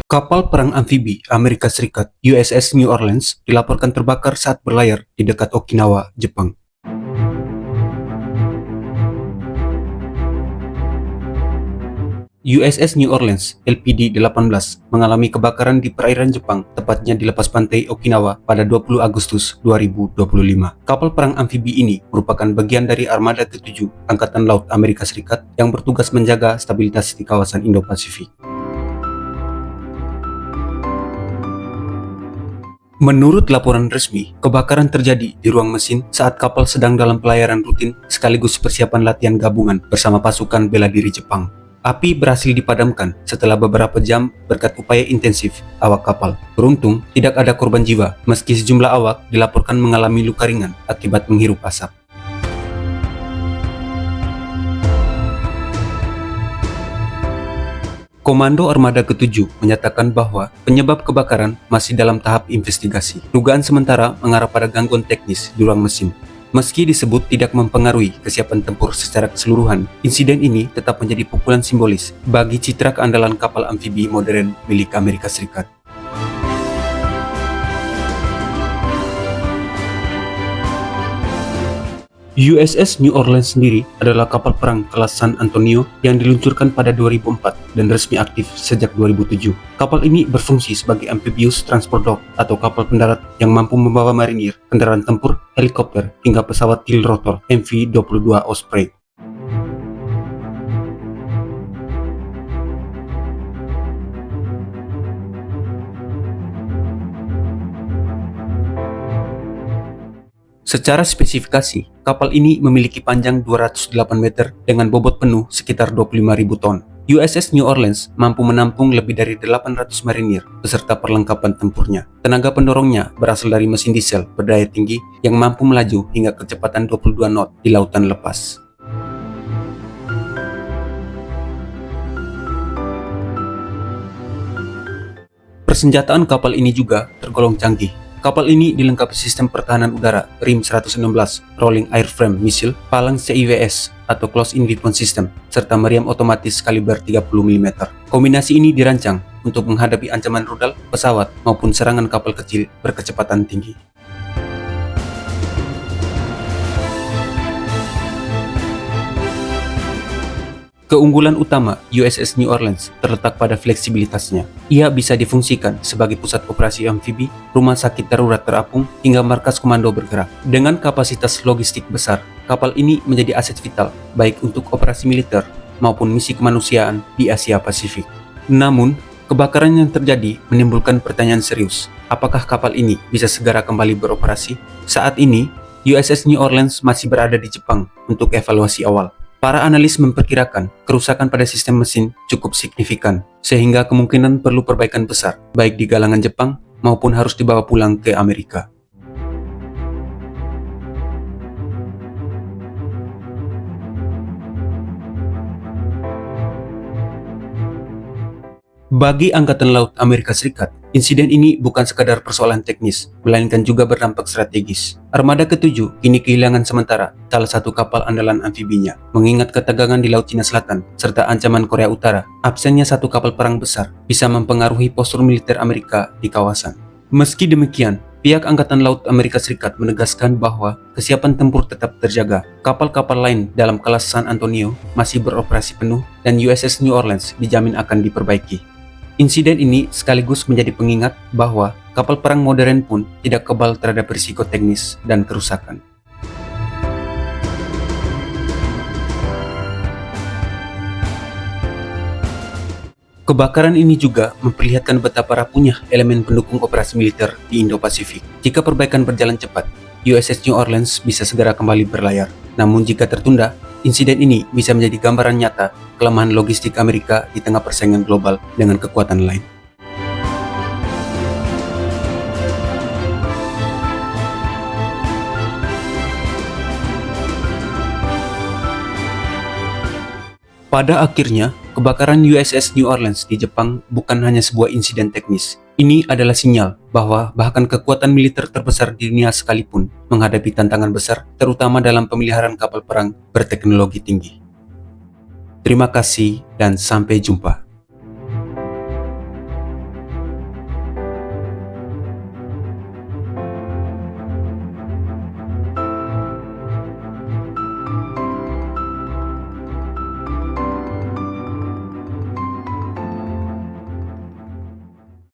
Kapal perang amfibi Amerika Serikat USS New Orleans dilaporkan terbakar saat berlayar di dekat Okinawa, Jepang. USS New Orleans LPD-18 mengalami kebakaran di perairan Jepang, tepatnya di lepas pantai Okinawa pada 20 Agustus 2025. Kapal perang amfibi ini merupakan bagian dari Armada ke-7 Angkatan Laut Amerika Serikat yang bertugas menjaga stabilitas di kawasan Indo-Pasifik. Menurut laporan resmi, kebakaran terjadi di ruang mesin saat kapal sedang dalam pelayaran rutin sekaligus persiapan latihan gabungan bersama pasukan bela diri Jepang. Api berhasil dipadamkan setelah beberapa jam berkat upaya intensif awak kapal. Beruntung, tidak ada korban jiwa, meski sejumlah awak dilaporkan mengalami luka ringan akibat menghirup asap. Komando Armada ke-7 menyatakan bahwa penyebab kebakaran masih dalam tahap investigasi. Dugaan sementara mengarah pada gangguan teknis di ruang mesin. Meski disebut tidak mempengaruhi kesiapan tempur secara keseluruhan, insiden ini tetap menjadi pukulan simbolis bagi citra keandalan kapal amfibi modern milik Amerika Serikat. USS New Orleans sendiri adalah kapal perang kelas San Antonio yang diluncurkan pada 2004 dan resmi aktif sejak 2007. Kapal ini berfungsi sebagai amphibious transport dock atau kapal pendarat yang mampu membawa marinir, kendaraan tempur, helikopter, hingga pesawat keel rotor MV-22 Osprey. Secara spesifikasi, kapal ini memiliki panjang 208 meter dengan bobot penuh sekitar 25.000 ton. USS New Orleans mampu menampung lebih dari 800 marinir beserta perlengkapan tempurnya. Tenaga pendorongnya berasal dari mesin diesel berdaya tinggi yang mampu melaju hingga kecepatan 22 knot di lautan lepas. Persenjataan kapal ini juga tergolong canggih. Kapal ini dilengkapi sistem pertahanan udara RIM 116, Rolling Airframe Missile, palang CIWS atau Close-in Weapon System, serta meriam otomatis kaliber 30 mm. Kombinasi ini dirancang untuk menghadapi ancaman rudal, pesawat, maupun serangan kapal kecil berkecepatan tinggi. Keunggulan utama USS New Orleans terletak pada fleksibilitasnya. Ia bisa difungsikan sebagai pusat operasi amfibi, rumah sakit darurat terapung, hingga markas komando bergerak. Dengan kapasitas logistik besar, kapal ini menjadi aset vital baik untuk operasi militer maupun misi kemanusiaan di Asia Pasifik. Namun, kebakaran yang terjadi menimbulkan pertanyaan serius. Apakah kapal ini bisa segera kembali beroperasi? Saat ini, USS New Orleans masih berada di Jepang untuk evaluasi awal. Para analis memperkirakan kerusakan pada sistem mesin cukup signifikan, sehingga kemungkinan perlu perbaikan besar, baik di galangan Jepang maupun harus dibawa pulang ke Amerika. Bagi Angkatan Laut Amerika Serikat, insiden ini bukan sekadar persoalan teknis, melainkan juga berdampak strategis. Armada ke-7 kini kehilangan sementara salah satu kapal andalan amfibinya. Mengingat ketegangan di Laut Cina Selatan serta ancaman Korea Utara, absennya satu kapal perang besar bisa mempengaruhi postur militer Amerika di kawasan. Meski demikian, pihak Angkatan Laut Amerika Serikat menegaskan bahwa kesiapan tempur tetap terjaga. Kapal-kapal lain dalam kelas San Antonio masih beroperasi penuh dan USS New Orleans dijamin akan diperbaiki. Insiden ini sekaligus menjadi pengingat bahwa kapal perang modern pun tidak kebal terhadap risiko teknis dan kerusakan. Kebakaran ini juga memperlihatkan betapa rapuhnya elemen pendukung operasi militer di Indo-Pasifik. Jika perbaikan berjalan cepat, USS New Orleans bisa segera kembali berlayar. Namun jika tertunda, insiden ini bisa menjadi gambaran nyata kelemahan logistik Amerika di tengah persaingan global dengan kekuatan lain. Pada akhirnya, kebakaran USS New Orleans di Jepang bukan hanya sebuah insiden teknis. Ini adalah sinyal bahwa bahkan kekuatan militer terbesar di dunia sekalipun menghadapi tantangan besar, terutama dalam pemeliharaan kapal perang berteknologi tinggi. Terima kasih dan sampai jumpa.